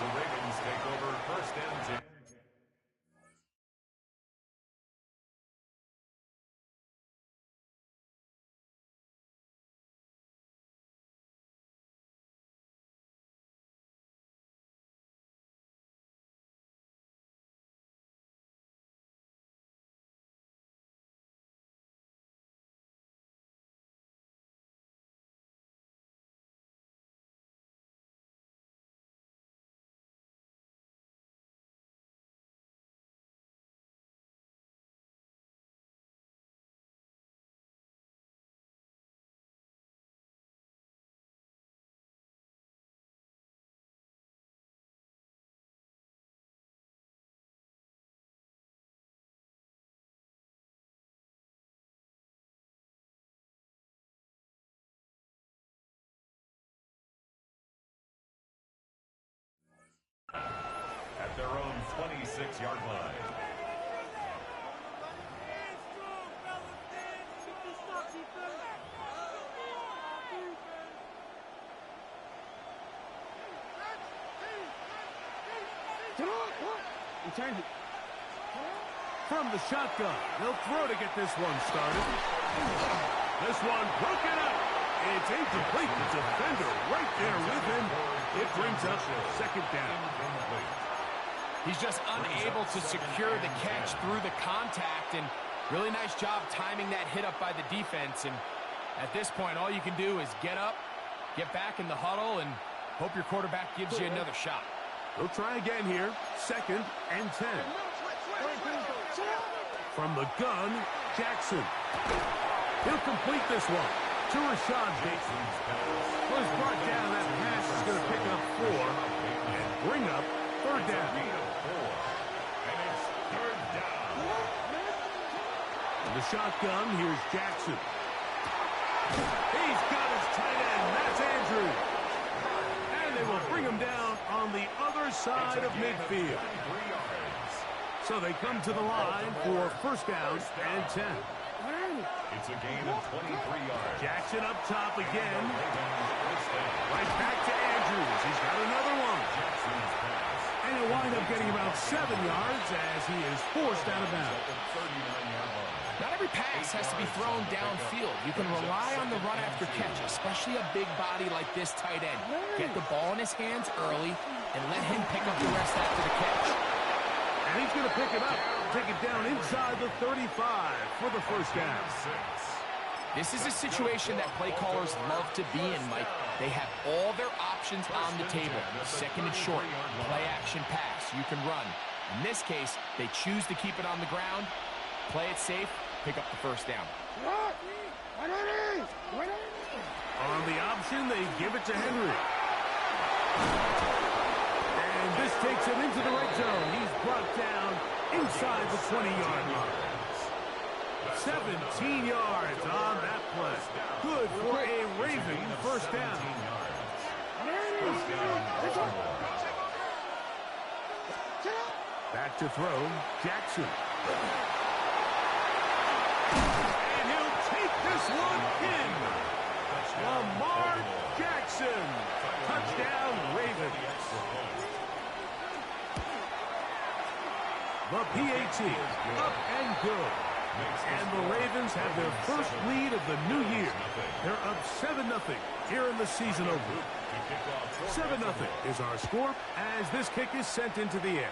The Ravens take over first and 10. At their own 26-yard line. From the shotgun, he'll throw to get this one started. This one broken up. It's incomplete. The defender right there with him. It brings up second down. He's just unable to secure the catch through the contact, and really nice job timing that hit up by the defense. And at this point, all you can do is get up, get back in the huddle, and hope your quarterback gives you another shot. They'll try again here. Second and 10. From the gun, Jackson. He'll complete this one to Rashad Bateman. Was brought down. That pass is going to pick up 4 and bring up third down. And it's third down. In the shotgun, here's Jackson. He's got his tight end. That's Andrews. And they will bring him down on the other side of midfield. So they come to the line for first down and 10. It's a gain of 23 yards. Jackson up top again. Right back to Andrews. He's got another one. And he'll wind up getting about 7 yards as he is forced out of bounds. Not every pass has to be thrown downfield. You can rely on the run after catch, especially a big body like this tight end. Get the ball in his hands early and let him pick up the rest after the catch. And he's going to pick it up, take it down inside the 35 for the first down. This is a situation that play callers love to be in, Mike. They have all their options on the table. Second and short, play action pass, you can run. In this case, they choose to keep it on the ground, play it safe, pick up the first down. On the option, they give it to Henry. And this takes him into the red zone. He's brought down inside the 20-yard line. 17 yards on that play. Good for a Raven first down. Back to throw, Jackson. And he'll take this one in. Lamar Jackson. Touchdown, Ravens. The PAT up and good. And the Ravens have their first lead of the new year. They're up 7-0 here in the season opener. 7-0 is our score as this kick is sent into the air.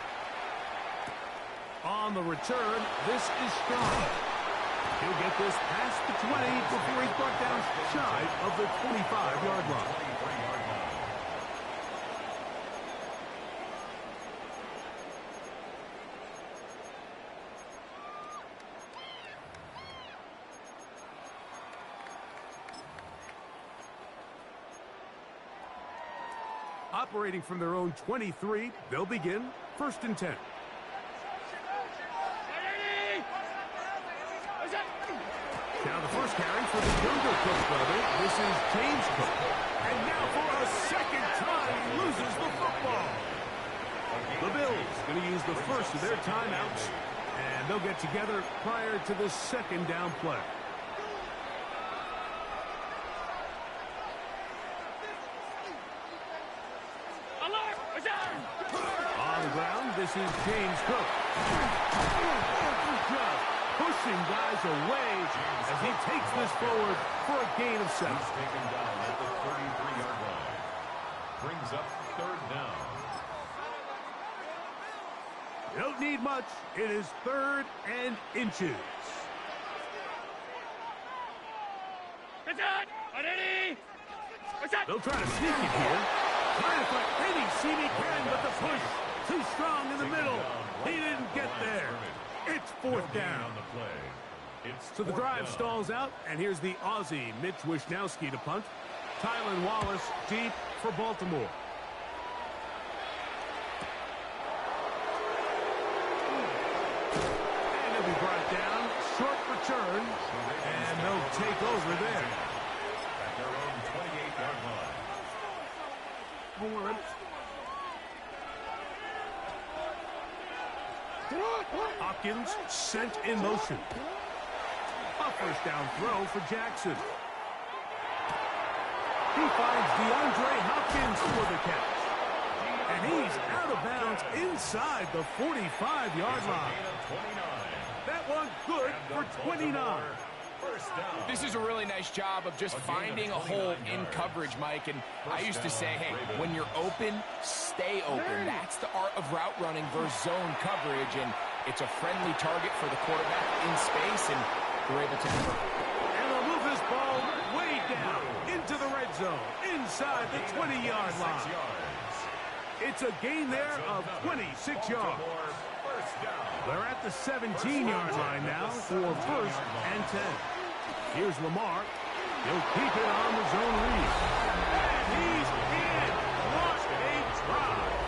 On the return, this is strong. He'll get this past the 20 before he's brought down shy of the 25-yard line. Operating from their own 23, they'll begin first and 10. Now the first carry for the younger Cook brother. This is James Cook. And now for a second time, he loses the football. The Bills going to use the first of their timeouts, and they'll get together prior to the second down play. On the ground, this is James Cook. Just pushing guys away as he takes this forward for a gain of 7. He's taken down at the 33-yard line. Brings up 3rd down. You don't need much. It is 3rd and inches. They'll try to sneak it here. Trying to find any seam he can, but the push too strong in the middle. He didn't get there. It's 4th down. So the drive stalls out, and here's the Aussie, Mitch Wishnowsky, to punt. Tylan Wallace deep for Baltimore. And he'll be brought down, short return, and they'll take over there. At their own 28-yard line. Hopkins sent in motion. A 1st down throw for Jackson. He finds DeAndre Hopkins for the catch. And he's out of bounds inside the 45-yard line. That one good for 29. This is a really nice job of just finding a hole in coverage, Mike. And I used to say, hey, when you're open, stay open. That's the art of route running versus zone coverage. And it's a friendly target for the quarterback in space, and they're able to convert. And they'll move this ball way down into the red zone, inside the 20-yard line. It's a gain there of 26 yards. They're at the 17-yard line now for 1st and 10. Here's Lamar. He'll keep it on the zone read. And he's in. What a drive.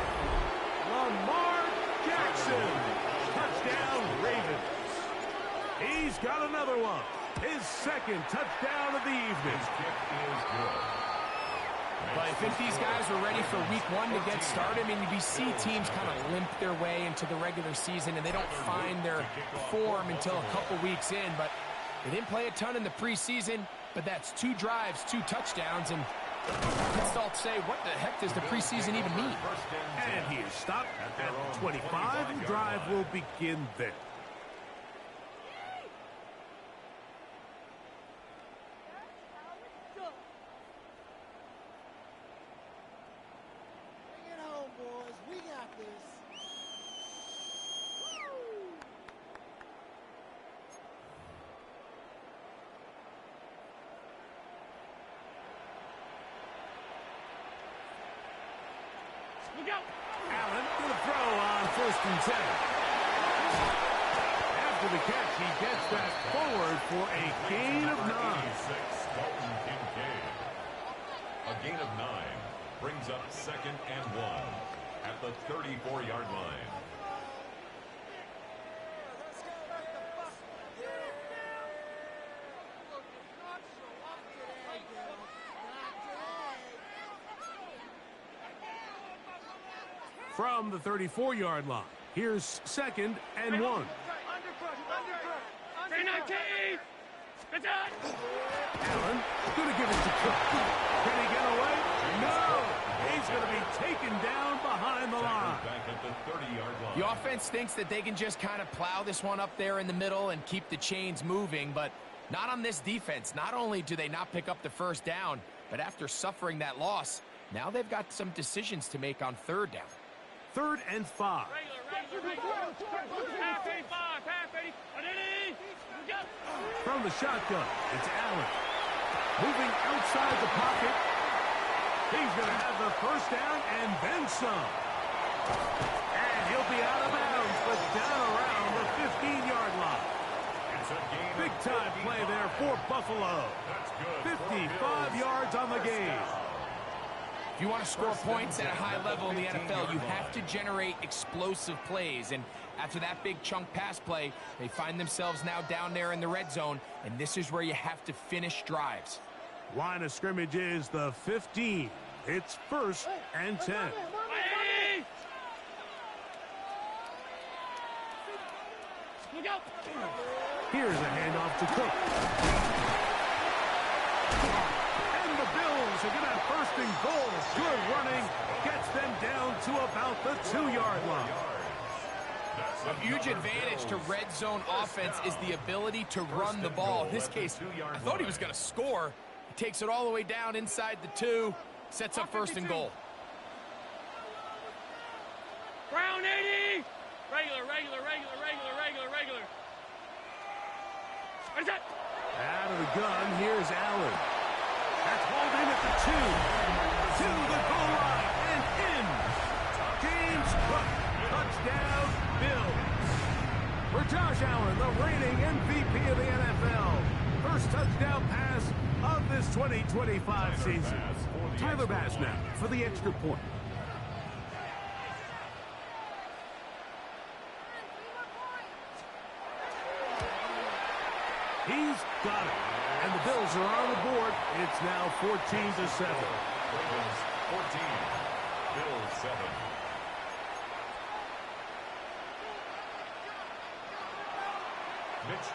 Lamar Jackson. Touchdown, Ravens. He's got another one. His 2nd touchdown of the evening. His kick is good. But I think these guys are ready for week 1 to get started. I mean, we see teams kind of limp their way into the regular season, and they don't find their form until a couple weeks in. But they didn't play a ton in the preseason, but that's 2 drives, 2 touchdowns, and let's all say, what the heck does the preseason even mean? And he is stopped at 25, and drive will begin there. Allen with a throw on 1st and 10. After the catch, he gets that forward for a gain of 9. A gain of 9 brings up 2nd and 1 at the 34-yard line. From the 34-yard line, here's 2nd and 1. Allen going to give it to Cook. Can he get away? No! He's going to be taken down behind the line. Back at the 30-yard line. The offense thinks that they can just kind of plow this one up there in the middle and keep the chains moving, but not on this defense. Not only do they not pick up the 1st down, but after suffering that loss, now they've got some decisions to make on 3rd down. 3rd and 5. From the shotgun, it's Allen. Moving outside the pocket. He's going to have the 1st down and then some. And he'll be out of bounds, but down around the 15-yard line. Big-time play there for Buffalo. 55 yards on the game. If you want to score points at a high level in the NFL, you have to generate explosive plays. And after that big chunk pass play, they find themselves now down there in the red zone, and this is where you have to finish drives. Line of scrimmage is the 15. It's 1st and 10. Here's a handoff to Cook. And the Bills are going to have 1st and goal. Good running gets them down to about the 2-yard line. A huge advantage to red zone offense is the ability to run the ball. In this case, I thought he was going to score. He takes it all the way down inside the 2, sets up first and goal. Brown 80! Regular. What is that? Out of the gun, here's Allen. That's hauled in at the 2. To the goal line and in. James Cook, touchdown, Bills. For Josh Allen, the reigning MVP of the NFL. First touchdown pass of this 2025 season. Tyler Bass now for the extra point. He's got it. And the Bills are on the board. It's now 14-7. Ravens 14, Bills 7.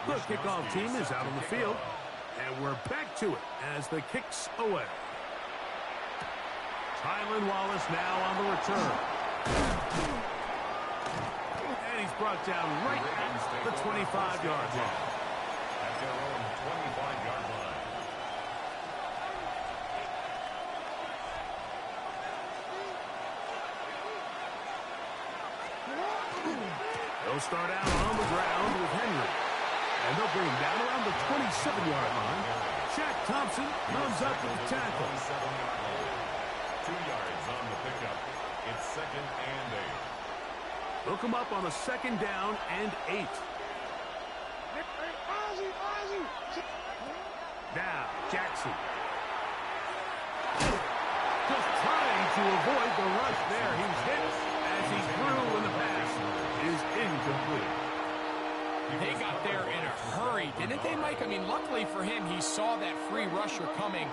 The kickoff team is out on the field. And we're back to it as the kick's away. Tylan Wallace now on the return. And he's brought down right at the 25-yard line. At their own 25-yard line. They'll start out on the ground with Henry. And they'll bring him down around the 27-yard line. Shaq Thompson comes up with the tackle. 27-yard line. 2 yards on the pickup. It's 2nd and 8. They'll come up on a 2nd down and 8. Now, Jackson. Just trying to avoid the rush there. He's hit as he threw when the pass is incomplete. They got there in a hurry, didn't they, Mike? I mean, luckily for him, he saw that free rusher coming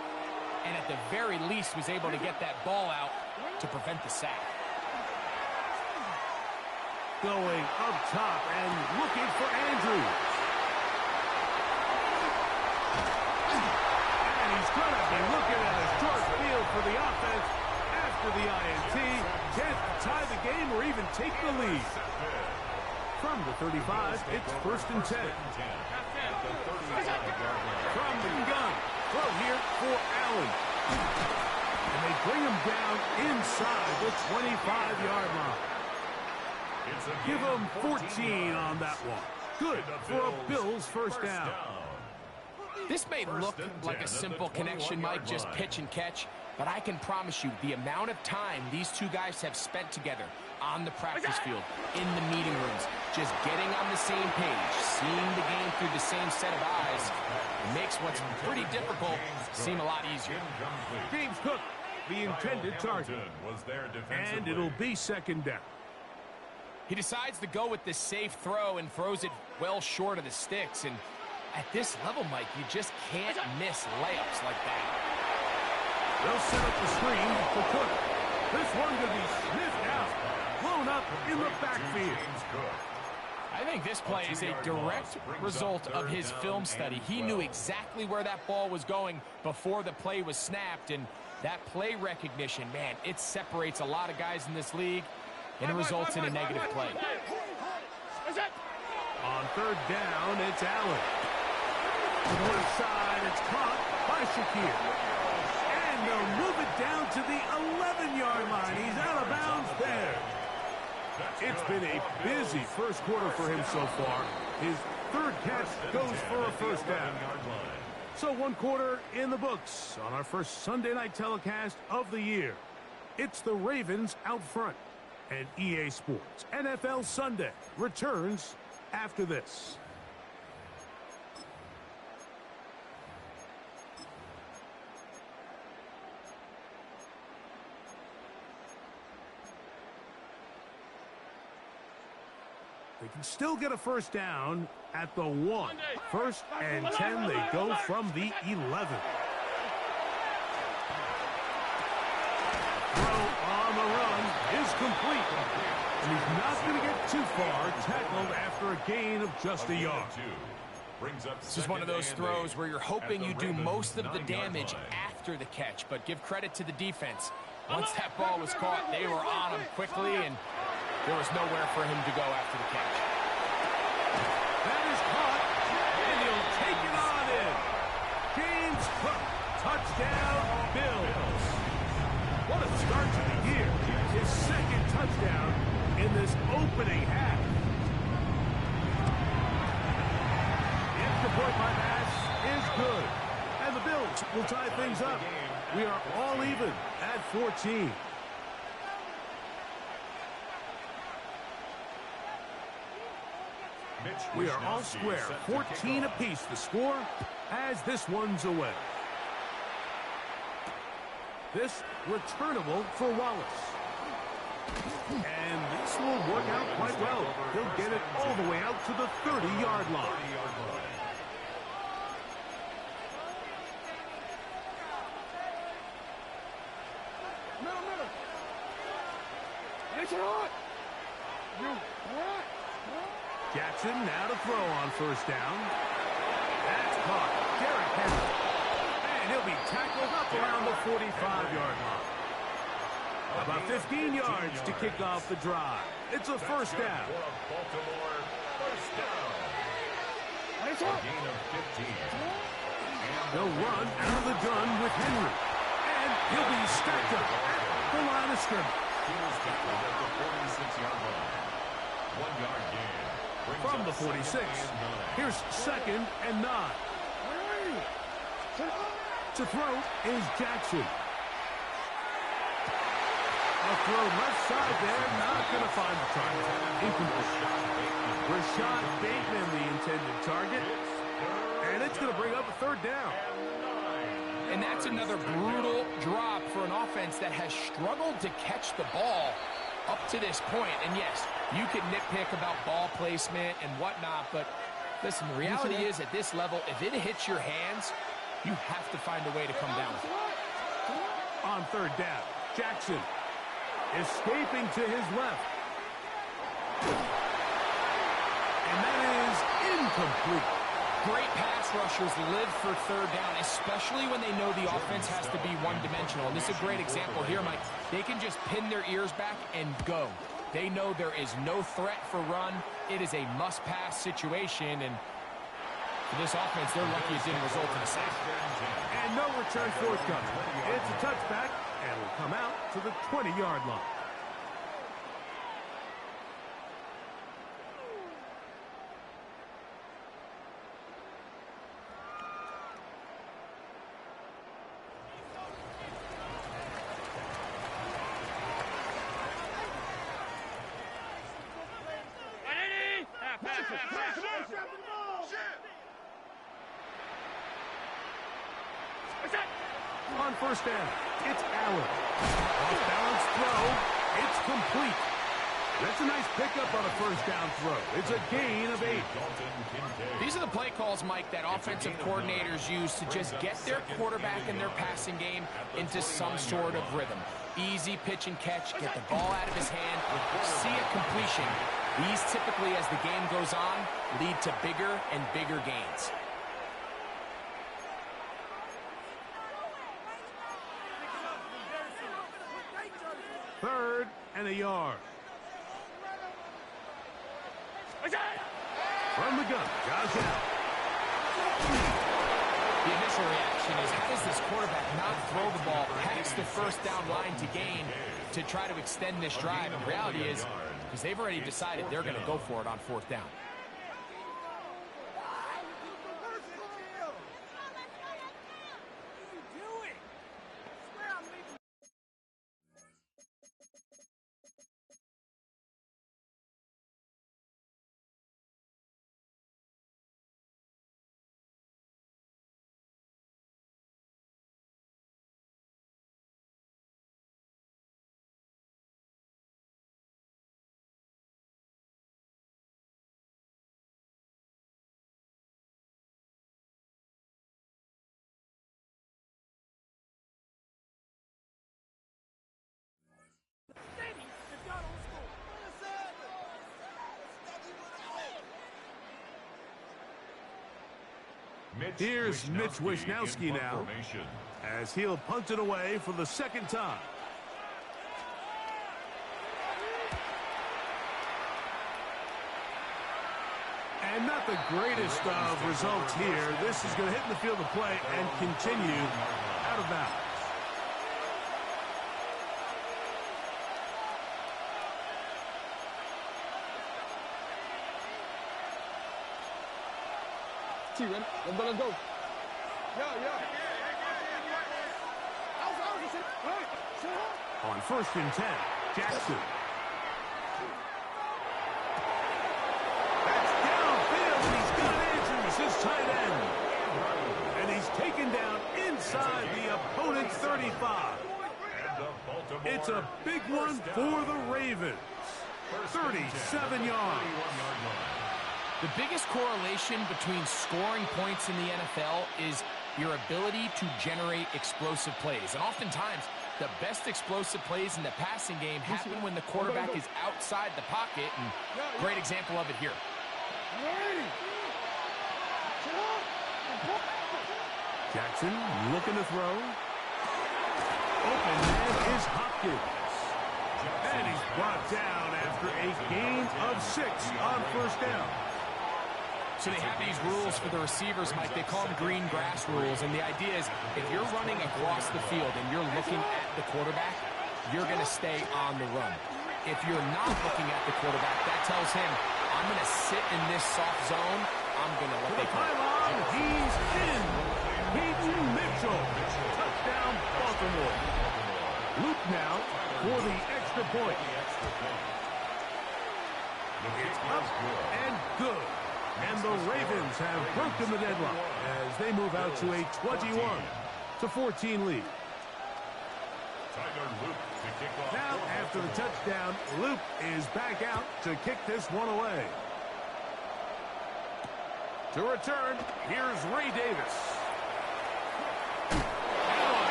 and at the very least was able to get that ball out to prevent the sack. Going up top and looking for Andrews. And he's going to be looking at a short field for the offense after the INT. Can't tie the game or even take the lead. From the 35, it's 1st and 10. From the gun, throw here for Allen. And they bring him down inside the 25-yard line. Give him 14 on that one. Good for a Bills first down. This may look like a simple connection, Mike, just pitch and catch, but I can promise you the amount of time these two guys have spent together on the practice field, in the meeting rooms, just getting on the same page, seeing the game through the same set of eyes, makes what's pretty difficult seem a lot easier. James Cook, the intended target, and it'll be 2nd down. He decides to go with the safe throw and throws it well short of the sticks. And at this level, Mike, you just can't miss layups like that. They'll set up the screen for Cook. This one could be sniffed out, blown up in the backfield. I think this play is a direct result of his film study. He knew exactly where that ball was going before the play was snapped. And that play recognition, man, it separates a lot of guys in this league. And it results in a negative play. On 3rd down, it's Allen. To the left side, it's caught by Shakir. And they'll move it down to the 11-yard line. He's out of bounds there. It's been a busy first quarter for him so far. His 3rd catch goes for a first down. So 1 quarter in the books on our first Sunday night telecast of the year. It's the Ravens out front. And EA Sports NFL Sunday returns after this. They can still get a first down at the 1. 1st and 10, they go from the 11. Is complete. And he's not going to get too far, tackled after a gain of just a yard. This is one of those throws where you're hoping you do most of the damage after the catch, but give credit to the defense. Once that ball was caught, they were on him quickly, and there was nowhere for him to go after the catch. That is caught, and he'll take it on in. James Cook, touchdown, Bills. What a start to the year. His second touchdown in this opening half. The extra point by Bass is good. And the Bills will tie things up. We are all even at 14. We are all square. 14 apiece the score as this one's away. This returnable for Wallace. And this will work out quite well. He'll get it all the way out to the 30-yard line. Jackson now to throw on first down. That's caught. Derrick Henry. And he'll be tackled up around the 45-yard line. About 15 yards to kick off the drive. It's a first down. Baltimore, first down. A gain of 15. They'll run out of the gun with Henry. And he'll be stacked up at the line of scrimmage. He was tackled at the 46-yard line. 1-yard gain. From the 46, here's second and 9. To throw is Jackson. A throw left side there, not going to find the target. Incomplete. Rashad Bateman, the intended target. And it's going to bring up a third down. And that's another brutal drop for an offense that has struggled to catch the ball up to this point. And yes, you can nitpick about ball placement and whatnot, but listen, the reality is at this level, if it hits your hands, you have to find a way to come down with it. On third down, Jackson escaping to his left. And that is incomplete. Great pass rushers live for third down, especially when they know the offense has to be one-dimensional. And this is a great example here, Mike. They can just pin their ears back and go. They know there is no threat for run. It is a must-pass situation, and for this offense, they're lucky it didn't result in a sack. And no return forthcoming. It's a touchback, and will come out to the 20-yard line. On first down, it's Allen. Off-balance throw. It's complete. That's a nice pickup on a first down throw. It's a gain of 8. These are the play calls, Mike, that offensive coordinators use to just get their quarterback and their passing game into some sort of rhythm. Easy pitch and catch, get the ball out of his hand, see a completion. These typically, as the game goes on, lead to bigger and bigger gains. Third and a yard. From the gun, Josh Allen. The initial reaction is, how does this quarterback not throw the ball past the first down line to gain to try to extend this drive? And the reality is, because they've already decided they're going to go for it on fourth down. Here's Mitch Wishnowsky now, as he'll punt it away for the second time. And not the greatest of results here. This is going to hit in the field of play and continue out of bounds. Let's go. On 1st and 10, Jackson. That's downfield, and he's got Andrews, his tight end. And he's taken down inside the opponent's 35. It's a big one for the Ravens. 37 yards. The biggest correlation between scoring points in the NFL is your ability to generate explosive plays. And oftentimes, the best explosive plays in the passing game happen when the quarterback is outside the pocket. And great example of it here. Jackson looking to throw. Open man is Hopkins. And he's brought down after a gain of 6 on 1st down. So they have these rules for the receivers, Mike. They call them green grass rules. And the idea is if you're running across the field and you're looking at the quarterback, you're going to stay on the run. If you're not looking at the quarterback, that tells him, I'm going to sit in this soft zone. I'm going to let they call it. He's in. Peyton Mitchell. Touchdown, Baltimore. Luke now for the extra point. It's up and good. And the Ravens have broken the deadlock as they move out to a 21-14 lead. Now, after the touchdown, Luke is back out to kick this one away. To return, here's Ray Davis. And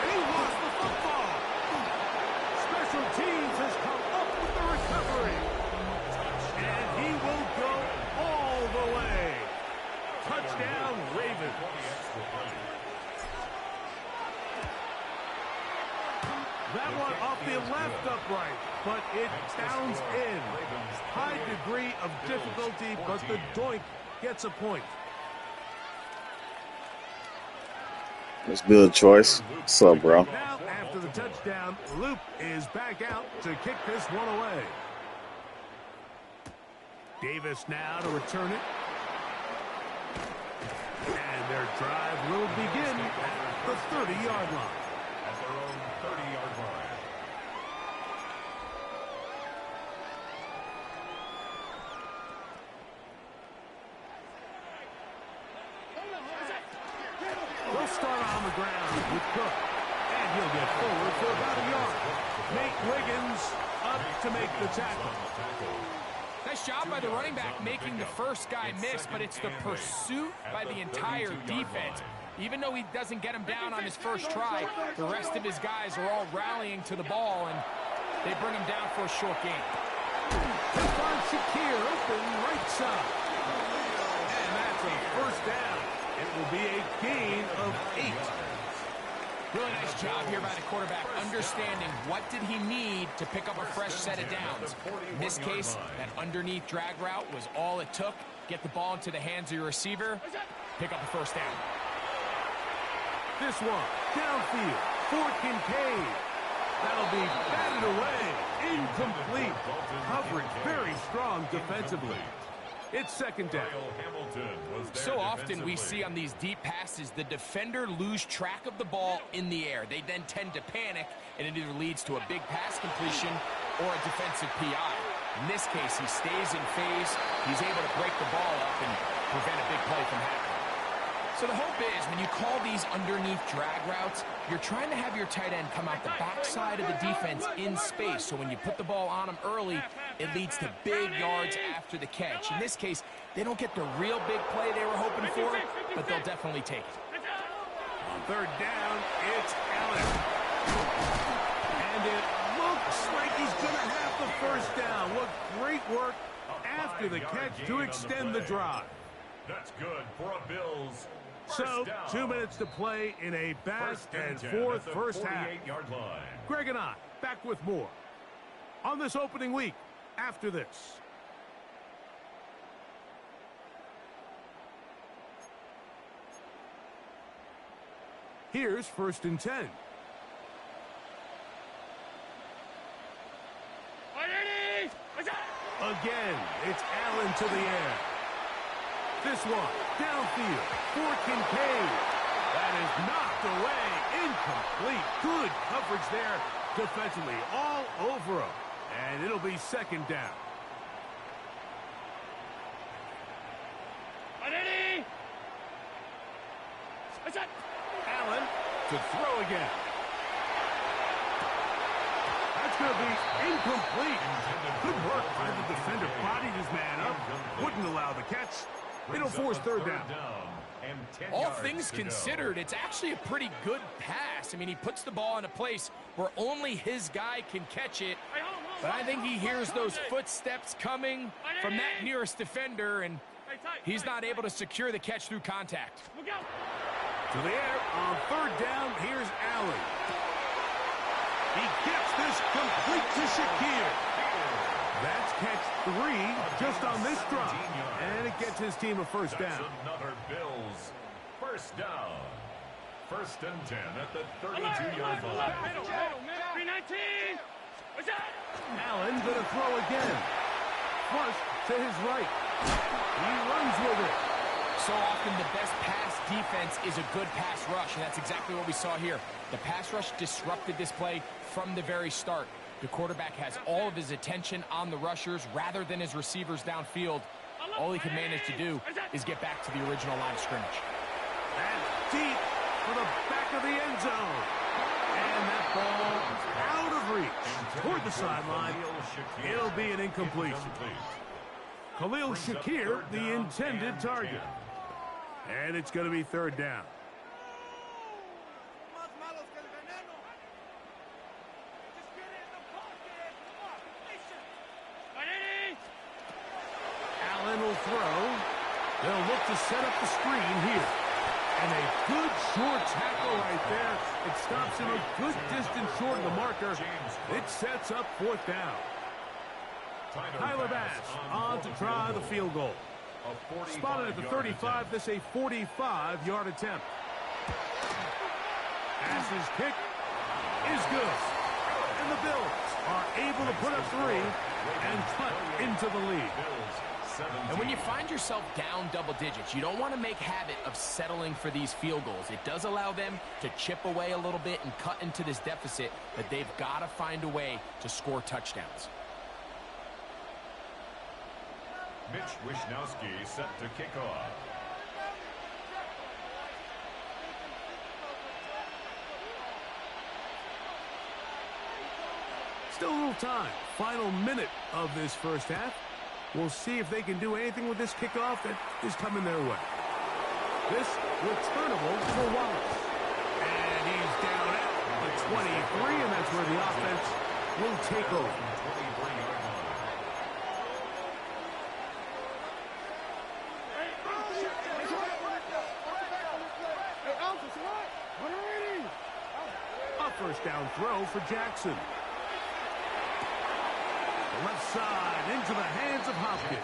he lost the football. Special teams has come up with the recovery. And he will go all the way. Touchdown, Ravens. That one off the left upright, but it downs in. High degree of difficulty, but the doink gets a point. That's good choice. What's up, bro? Now, after the touchdown, Luke is back out to kick this one away. Davis now to return it. And their drive will begin at the 30-yard line. At their own 30-yard line. They'll start on the ground with Cook. And he'll get forward for about a yard. Nate Wiggins up to make the tackle. Nice job by the running back making the first guy miss, but it's the pursuit by the entire defense. Even though he doesn't get him down on his first try, the rest of his guys are all rallying to the ball, and they bring him down for a short gain. Stephon Shakir open right side. And that's a first down. It will be a gain of 8. Really nice job here by the quarterback, understanding what did he need to pick up a fresh set of downs. In this case, that underneath drag route was all it took. Get the ball into the hands of your receiver, pick up a first down. This one, downfield, for Kincaid. That'll be batted away, incomplete. Coverage very strong defensively. It's second down. So often we see on these deep passes, the defender lose track of the ball in the air. They then tend to panic, and it either leads to a big pass completion or a defensive PI. In this case, he stays in phase. He's able to break the ball up and prevent a big play from happening. So the hope is when you call these underneath drag routes, you're trying to have your tight end come out the backside of the defense in space. So when you put the ball on him early, it leads to big yards after the catch. In this case, they don't get the real big play they were hoping for, but they'll definitely take it. On third down, it's Allen. And it looks like he's going to have the first down. What great work after the catch to extend the drive. That's good for a Bills. So, 2 minutes to play in a back and forth first half. Greg and I back with more on this opening week after this. Here's 1st and 10. Again, it's Allen to the air. This one, downfield, for Kincaid. That is knocked away, incomplete. Good coverage there defensively, all over him. And it'll be 2nd down. Allen to throw again. That's going to be incomplete. Good work by the defender. Bodied his man up. Wouldn't allow the catch. It'll force 3rd down. All things considered, it's actually a pretty good pass. I mean, he puts the ball in a place where only his guy can catch it. But I think he hears those footsteps coming from that nearest defender, and he's not able to secure the catch through contact. To the air on 3rd down, here's Allen. He gets this complete to Shakir. That's catch 3 just on this drive. And it gets his team a 1st down. Another Bills 1st down. 1st and 10 at the 32-yard line. 319. Allen going to throw again. Flush to his right. He runs with it. So often the best pass defense is a good pass rush, and that's exactly what we saw here. The pass rush disrupted this play from the very start. The quarterback has all of his attention on the rushers rather than his receivers downfield. All he can manage to do is get back to the original line of scrimmage. And deep for the back of the end zone. And that ball out of reach toward the sideline. It'll be an incompletion. Khalil Shakir, the intended target. And it's going to be 3rd down. Allen will throw. They'll look to set up the screen here. And a good short tackle right there. It stops him a good distance short of the marker. It sets up 4th down. Tyler Bass on to try the field goal. Spotted at the 35, this a 45-yard attempt. Pass's kick is good. And the Bills are able to put up 3 and cut into the lead. And when you find yourself down double digits, you don't want to make habit of settling for these field goals. It does allow them to chip away a little bit and cut into this deficit, but they've got to find a way to score touchdowns. Mitch Wishnowsky set to kick off. Still a little time. Final minute of this 1st half. We'll see if they can do anything with this kickoff that is coming their way. This returnable for Wallace. And he's down at the 23, and that's where the offense will take over. A 1st down throw for Jackson. Left side into the hands of Hopkins.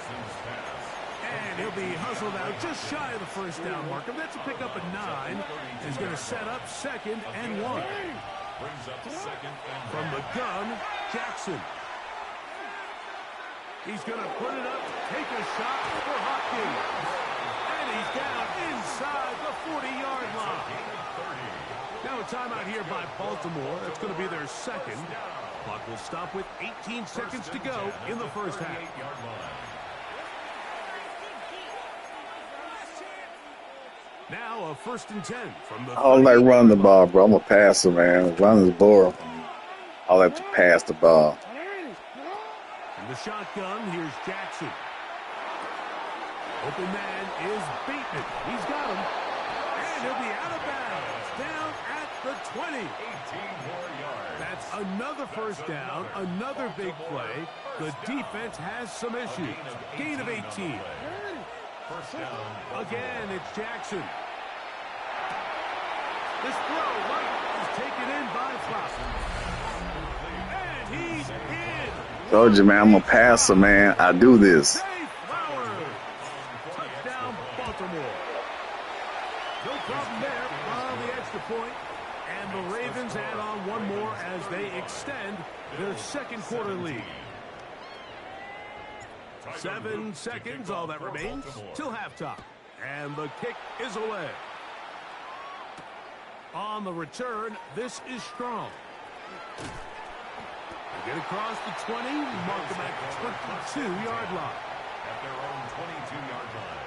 And he'll be hustled out just shy of the 1st down marker. That's a pickup at 9. He's going to set up 2nd and 1. From the gun, Jackson. He's going to put it up, take a shot for Hopkins. And he's down inside the 40-yard line. Now a timeout here by Baltimore. That's going to be their 2nd. Clock will stop with 18 seconds to go in the 1st half. Now a 1st and 10 from the. I don't like running the ball, bro. I'm a passer, man. Running is boring. I like to pass the ball. In the shotgun, here's Jackson. Open man is Bateman. He's got him. And he'll be out of bounds. Down at the 20. 18 more yards. That's another 1st down, another big play. The defense has some issues. Gain of 18. 1st down. Again, it's Jackson. This throw right is taken in by Flowers. And he's in. Told you, man, I'm a passer, man. I do this. Flowers. Touchdown, Baltimore. No problem there on the extra point. extend their second quarter lead. 7 seconds, all that remains, till halftime. And the kick is away. On the return, this is strong. They get across the 20, mark them at the 22-yard line. At their own 22-yard line.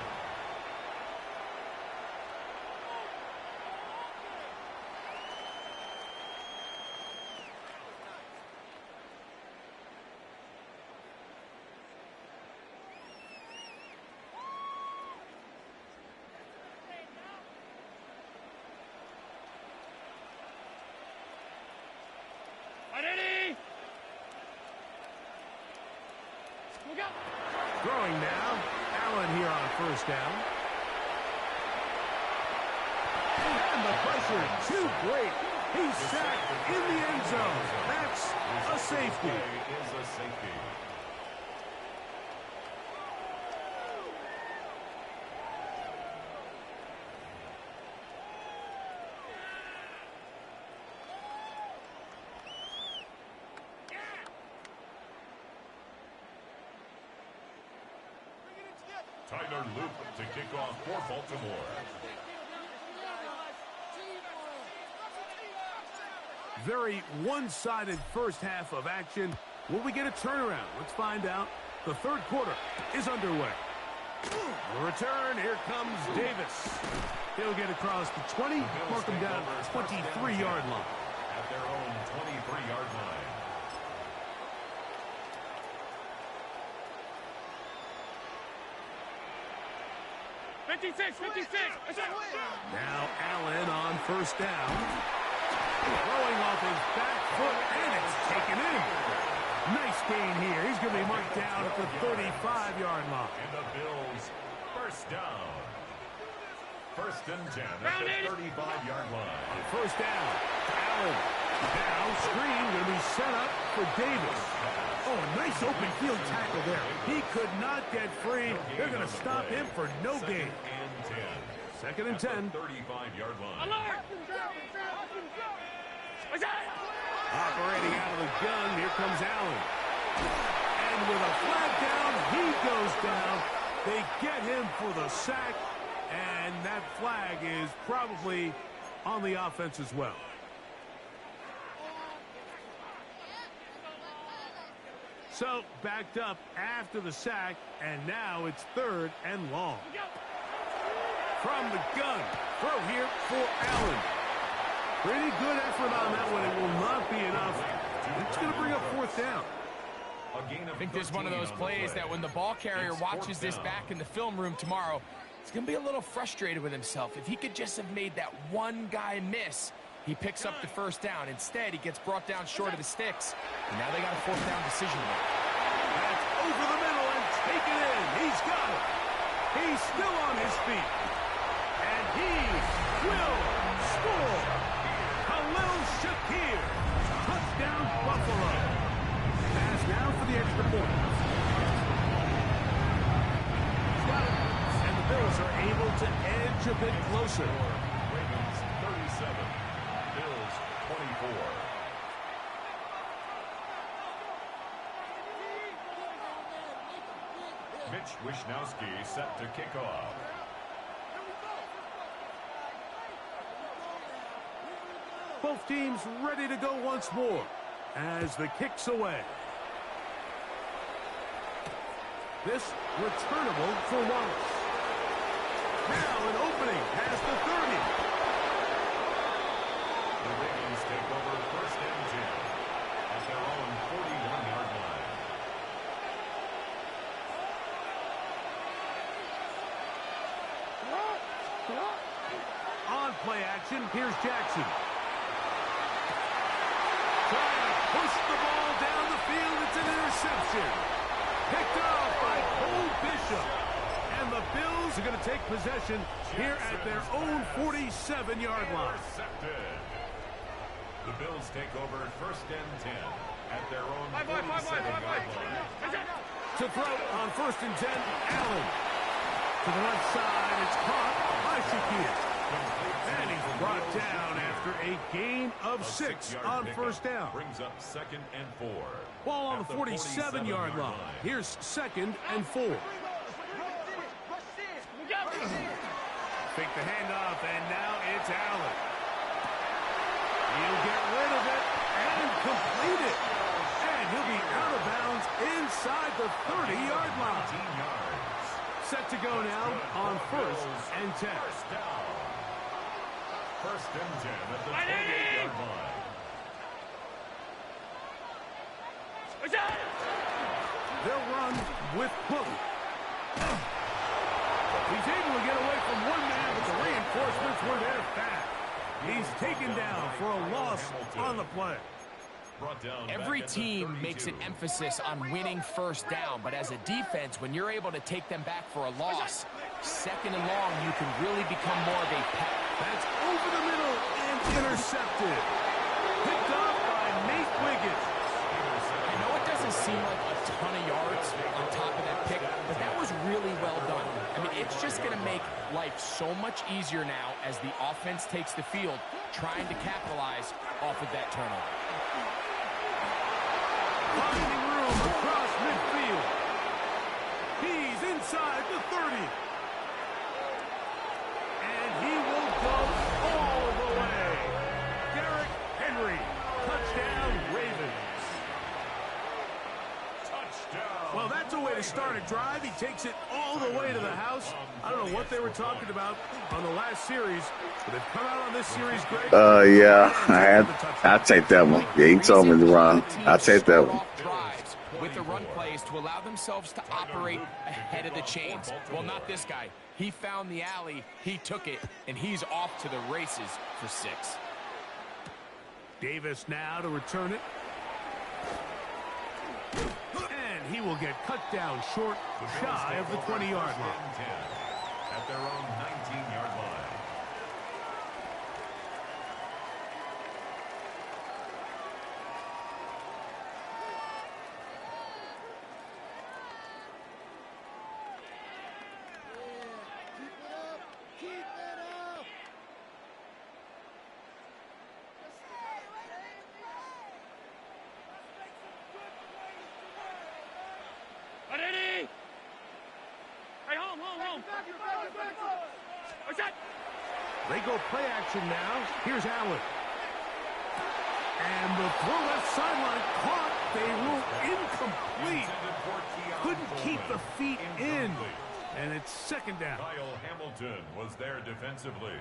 Ready? Look out! Throwing now. Allen here on first down. And the pressure too great. He's sacked in the end zone. That's a safety. Is a safety. Tyler Loop to kick off for Baltimore. Very one-sided first half of action. Will we get a turnaround? Let's find out. The third quarter is underway. The return, here comes Davis. He'll get across the 20, mark him down at the 23-yard line. At their own 23-yard line. Now Allen on first down. Throwing off his back foot, and it's taken in. Nice gain here. He's going to be marked down at the 35-yard line. And the Bills first down. First and 10 at the 35-yard line. On first down, Allen. Now screen going to be set up for Davis. Oh, a nice open field tackle there. He could not get free. They're going to stop him for no gain. Second and 10. 35-yard line. Alert! Operating out of the gun, here comes Allen. And with a flag down, he goes down. They get him for the sack, and that flag is probably on the offense as well. So, backed up after the sack, and now it's third and long. From the gun, throw here for Allen. Pretty good effort on that one. It will not be enough. It's going to bring up fourth down. I think this is one of those plays that when the ball carrier watches this back in the film room tomorrow, he's going to be a little frustrated with himself. If he could just have made that one guy miss, he picks up the first down. Instead, he gets brought down short of the sticks. And now they got a fourth down decision to make. That's over the middle and taken in. He's got it. He's still on his feet. And he will score. Khalil Shakir. Touchdown, Buffalo. Pass now for the extra point. Got it. And the Bills are able to edge a bit closer. Ravens 37, Bills 24. Mitch Wishnowsky set to kick off. Both teams ready to go once more as the kick's away. This returnable for Wallace. Now an opening past the 30. The Ravens take over first and 10 at their own 41-yard line. On play action, here's Jackson. Trying to push the ball down the field. It's an interception. Picked up by Cole Bishop. And the Bills are going to take possession here at their own 47-yard line. Intercepted. The Bills take over first and 10 at their own 47-yard line. To throw on first and 10, Allen. To the left side, it's caught by Shakir. Complete And he's brought down after a gain of 6 on first down. Brings up 2nd and 4. Ball on the 47-yard line. Here's 2nd and 4. Fake the handoff, and now it's Allen. He'll get rid of it and complete it. And he'll be out of bounds inside the 30-yard line. Set to go now on 1st and 10. First and 10 at the 28-yard line. They'll run with Book. He's able to get away from one man, but the reinforcements were there fast. He's taken down for a loss on the play. Every team makes an emphasis on winning first down, but as a defense, when you're able to take them back for a loss, 2nd and long, you can really become more of a pet. That's over the middle and intercepted. Picked off by Nate Wiggins. I know it doesn't seem like a ton of yards on top of that pick, but that was really well done. I mean, it's just going to make life so much easier now as the offense takes the field, trying to capitalize off of that turnover. Finding room across midfield. He's inside the 30. And he will go all the way. Derrick Henry. Touchdown, Ravens. Touchdown. Well, that's a way to start a drive. He takes it all the way to the house. I don't know what they were talking about on the last series, but they've come out on this series great. Yeah, I'll take that one. Yeah, he told me to run. I'll take that one. Drives with the run plays to allow themselves to operate ahead of the chains. Well, not this guy. He found the alley, he took it, and he's off to the races for 6. Davis now to return it. And he will get cut down short, shy of the 20-yard line. At their own 19-yard line. They go play action now. Here's Allen. And the throw left sideline caught. They rule incomplete. Couldn't keep the feet in. And it's 2nd down. Kyle Hamilton was there defensively.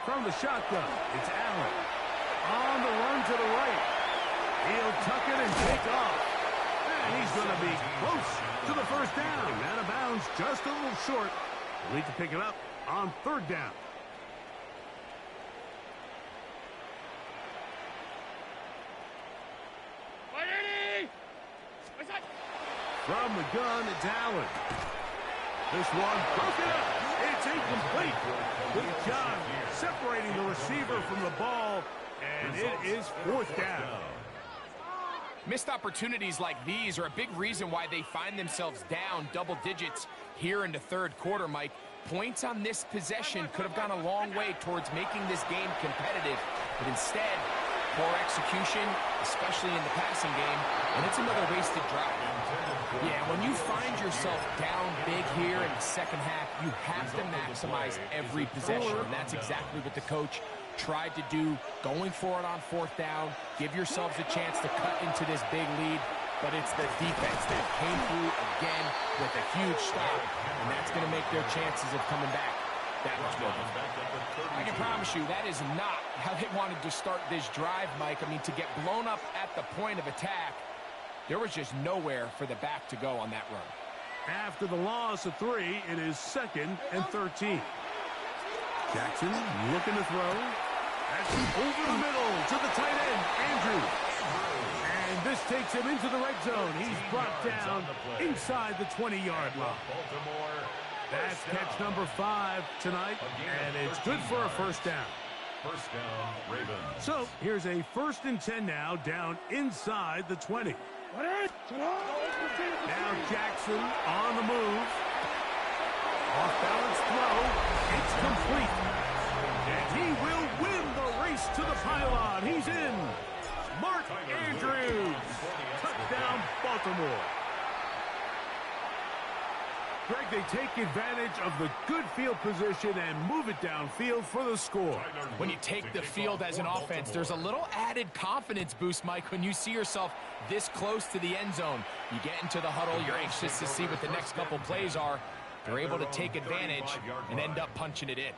From the shotgun, it's Allen. On the run to the right. He'll tuck it and take off. And he's going to be close to the first down. Out of bounds, just a little short. They'll need to pick it up on 3rd down. From the gun, it's Allen. This one broken up. It's incomplete. Good job separating the receiver from the ball. And it is 4th down. Missed opportunities like these are a big reason why they find themselves down double digits here in the 3rd quarter, Mike. Points on this possession could have gone a long way towards making this game competitive, but instead, poor execution, especially in the passing game, and it's another wasted drive. Yeah, when you find yourself down big here in the 2nd half, you have to maximize every possession, and that's exactly what the coach tried to do, going for it on 4th down. Give yourselves a chance to cut into this big lead, but it's the defense that came through again with a huge stop, and that's going to make their chances of coming back that much more. I can promise you that is not how they wanted to start this drive, Mike. I mean, to get blown up at the point of attack, there was just nowhere for the back to go on that run. After the loss of 3, it is 2nd and 13. Jackson looking to throw. That's over the middle to the tight end, Andrews. And this takes him into the red zone. He's brought down inside the 20-yard line. That's catch number 5 tonight, and it's good for a 1st down. First down, Ravens. So here's a 1st and 10 now, down inside the 20. Now Jackson on the move. Off-balance throw. It's complete. And he will win the race to the pylon. He's in. Mark Andrews. Touchdown, Baltimore. Greg, they take advantage of the good field position and move it downfield for the score. When you take the field as an offense, there's a little added confidence boost, Mike, when you see yourself this close to the end zone. You get into the huddle, you're anxious to see what the next couple plays are. They're able to take advantage and end up punching it in.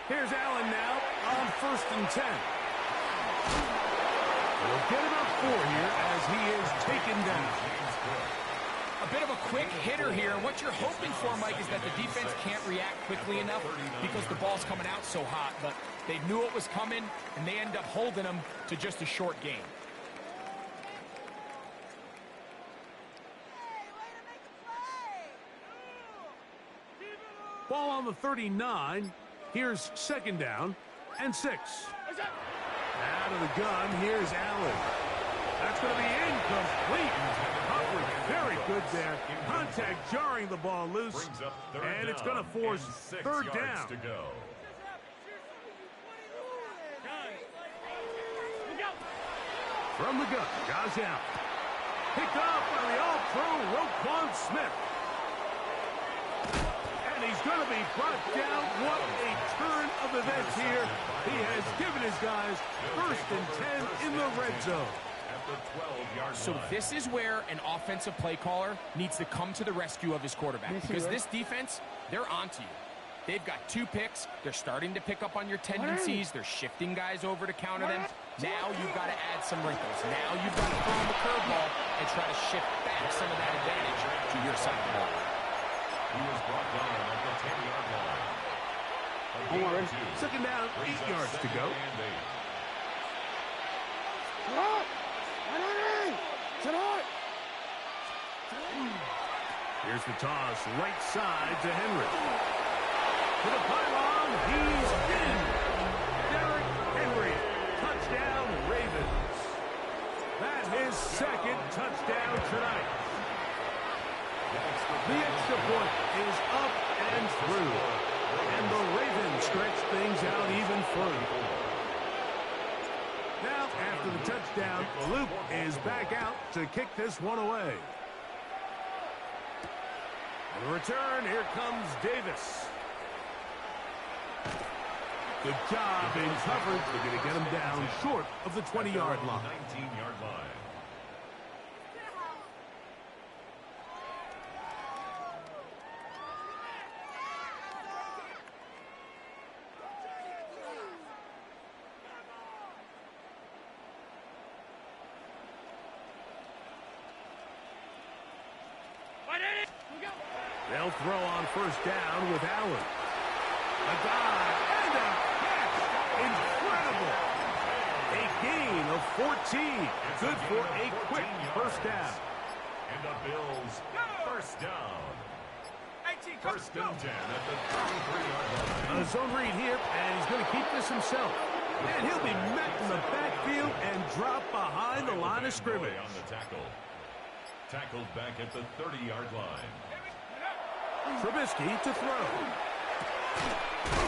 Here's Allen now on 1st and 10. We'll get about 4 here as he is taken down. A bit of a quick hitter here. What you're hoping for, Mike, is that the defense can't react quickly enough because the ball's coming out so hot. But they knew it was coming, and they end up holding them to just a short game. Ball on the 39. Here's 2nd down and 6. Out of the gun, here's Allen. That's going to be incomplete. Coverage very good there. Contact jarring the ball loose. And it's going to force 3rd down. To go. From the gun, goes out. Picked up by the all-pro Roquan Smith. And he's going to be brought down. What a turn of events here. He has given his guys 1st and 10 in the red zone. So this is where an offensive play caller needs to come to the rescue of his quarterback. Because this defense, they're onto you. They've got 2 picks. They're starting to pick up on your tendencies. They're shifting guys over to counter them. Now you've got to add some wrinkles. Now you've got to throw them a curveball and try to shift back some of that advantage to your side of the ball. He was brought down at the 10-yard line. Hold on, 2nd down, 8 yards to go. Here's the toss, right side to Henry. To the pylon, he's in. Derrick Henry, touchdown Ravens. That's his 2nd touchdown tonight. The extra point is up and through. And the Ravens stretch things out even further. Now, after the touchdown, Luke is back out to kick this one away. On the return, here comes Davis. Good job in coverage. They're going to get him down short of the 20-yard line. 19-yard line. They'll throw on 1st down with Allen. A dive and a catch. Incredible. A gain of 14. Good for a quick 1st down. And the Bills, 1st down. 1st and 10 at the 33-yard line. On a zone read here, and he's going to keep this himself. And he'll be met in the backfield and drop behind the line of scrimmage. On the tackle. Tackled back at the 30-yard line. Trubisky to throw.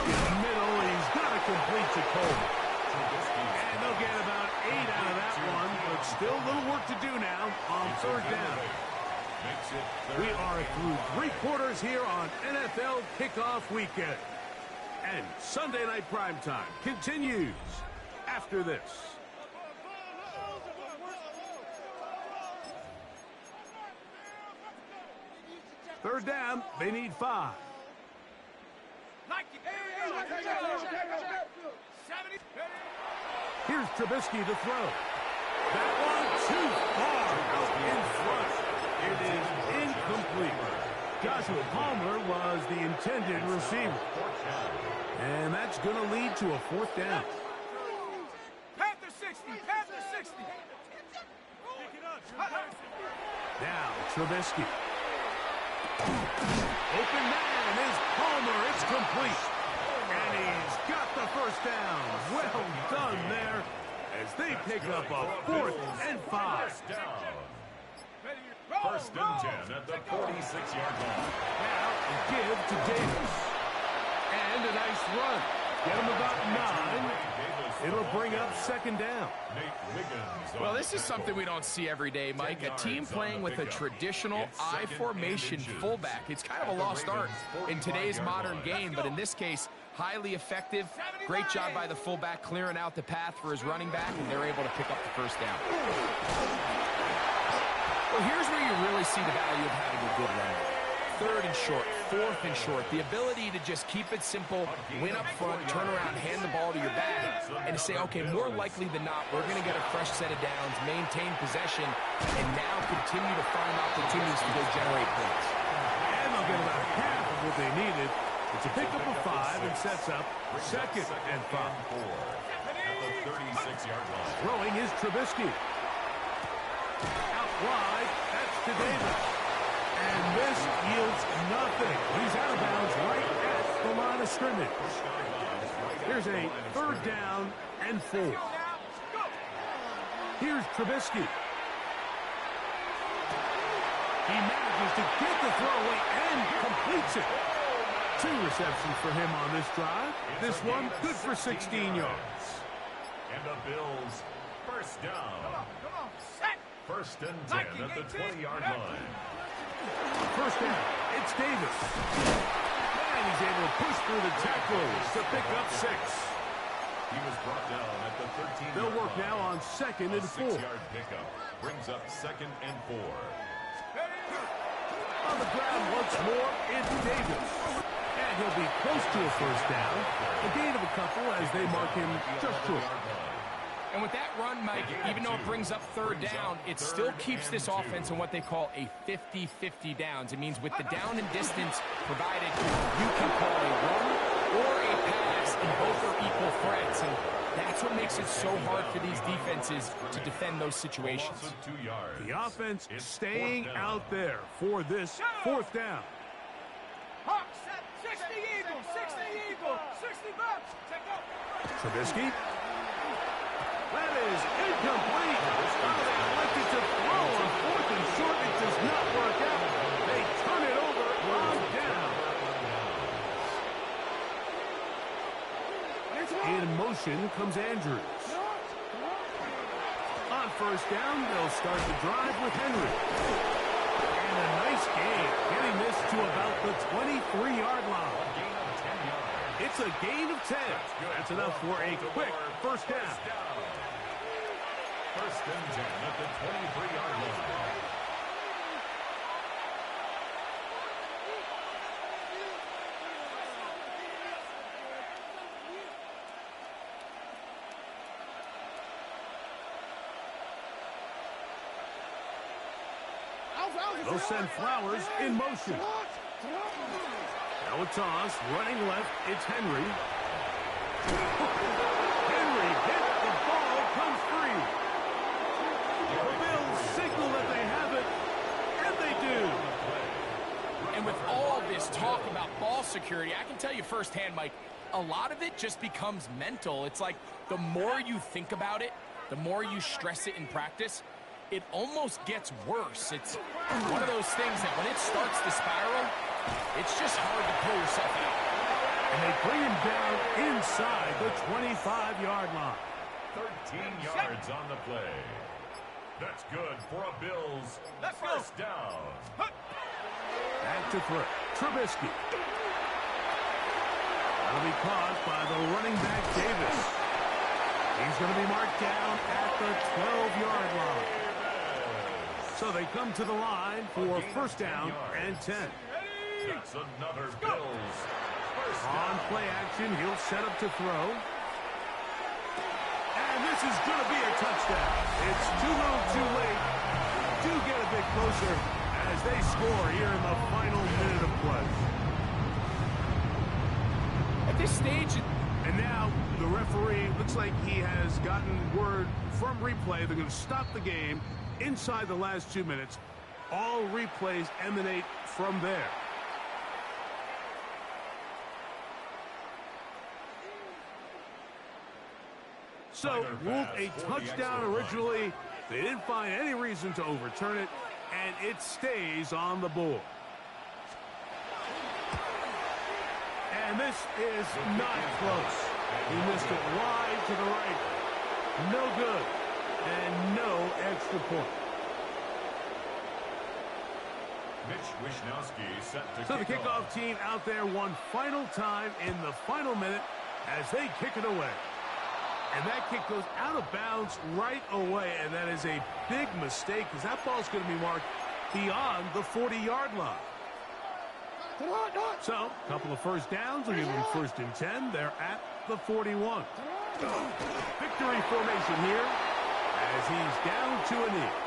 In the middle, he's got to complete to Cole. And they'll get about 8 out of that one, but still a little work to do now on 3rd down. We are through 3 quarters here on NFL Kickoff Weekend. And Sunday Night Primetime continues after this. Third down, they need 5. Here's Trubisky to throw. That one too far out in front. It is incomplete. Joshua Palmer was the intended receiver. And that's going to lead to a 4th down. Panther 60! Panther 60! Now Trubisky. Open man is Palmer. It's complete. And he's got the first down. Well done there as they pick up a 4th and 5. First and 10 at the 46-yard line. Now give to Davis. And a nice run. Get him about 9. It'll bring up 2nd down. Well, this is something we don't see every day, Mike. A team playing with a traditional I formation fullback. It's kind of a lost art in today's modern game, but in this case, highly effective. Great job by the fullback clearing out the path for his running back, and they're able to pick up the first down. Well, here's where you really see the value of having a good runner. 3rd and short, 4th and short. The ability to just keep it simple, win up front, turn around, hand the ball to your back, and to say, okay, more likely than not, we're going to get a fresh set of downs, maintain possession, and now continue to find opportunities to go generate points. And they'll get about half of what they needed. It's a pickup of 5 and sets up 2nd and 5. At the 36-yard line. Throwing is Trubisky. Out wide, that's to Davis. And this yields nothing. He's out of bounds right at the line of scrimmage. Here's a 3rd down and 4. Here's Trubisky. He manages to get the throw away and completes it. 2 receptions for him on this drive. This one good for 16 yards. And the Bills first down. First and 10 at the 20-yard line. First down, it's Davis. And he's able to push through the tacklers to pick up 6. He was brought down at the 13-yard line. They'll work now on 2nd and 4. 6-yard pickup brings up 2nd and 4. On the ground once more, it's Davis. And he'll be close to a first down. A gain of a couple as they mark him just short. And with that run, Mike, even though it brings up 3rd down, it still keeps this offense in what they call a 50-50 downs. It means with the down and distance provided, you can call a run or a pass, and both are equal threats. And that's what makes it so hard for these defenses to defend those situations. The offense staying out there for this 4th down. Hawks, 60 Eagles, 60 Eagles, 60 bucks. Take out. Trubisky. That is incomplete. They elected to throw on 4th and short. It does not work out. They turn it over on down. In motion comes Andrews. On first down, they'll start the drive with Henry. And a nice gain, getting this to about the 23-yard line. It's a gain of 10. That's enough for a quick first down. First and 10 at the 23-yard line. They'll send Flowers in motion. Now a toss, running left, it's Henry. Henry hit, the ball comes free. The Bills signal that they have it, and they do. And with all this talk about ball security, I can tell you firsthand, Mike, a lot of it just becomes mental. It's like the more you think about it, the more you stress it in practice, it almost gets worse. It's one of those things that when it starts to spiral, it's just hard to pull yourself out. And they bring him down inside the 25-yard line. 13 yards on the play. That's good for a Bills first down. Back to throw. Trubisky. That'll be caught by the running back, Davis. He's going to be marked down at the 12-yard line. So they come to the line for first down and 10. That's another Bills first down. On play action, he'll set up to throw. And this is going to be a touchdown. It's too little, too late. Do get a bit closer as they score here in the final minute of play. At this stage, and now the referee looks like he has gotten word from replay. They're going to stop the game inside the last 2 minutes. all replays emanate from there. So, ruled a touchdown originally. They didn't find any reason to overturn it, and it stays on the board. And this is not close. He missed it wide to the right. No good. And no extra point. Mitch Wishnowsky set to So the kickoff team out there one final time in the final minute as they kick it away. And that kick goes out of bounds right away, and that is a big mistake because that ball's going to be marked beyond the 40-yard line. So, a couple of first downs will give them 1st and 10. They're at the 41. Victory formation here as he's down to a knee.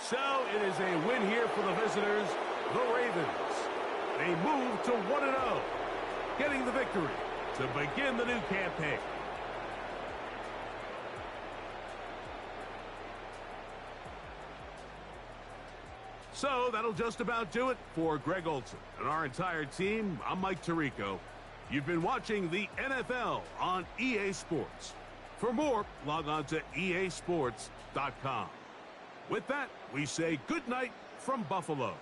So it is a win here for the visitors, the Ravens. They move to 1-0, getting the victory to begin the new campaign. So that'll just about do it for Greg Olson and our entire team. I'm Mike Tirico. You've been watching the NFL on EA Sports. For more, log on to easports.com. With that, we say good night from Buffalo.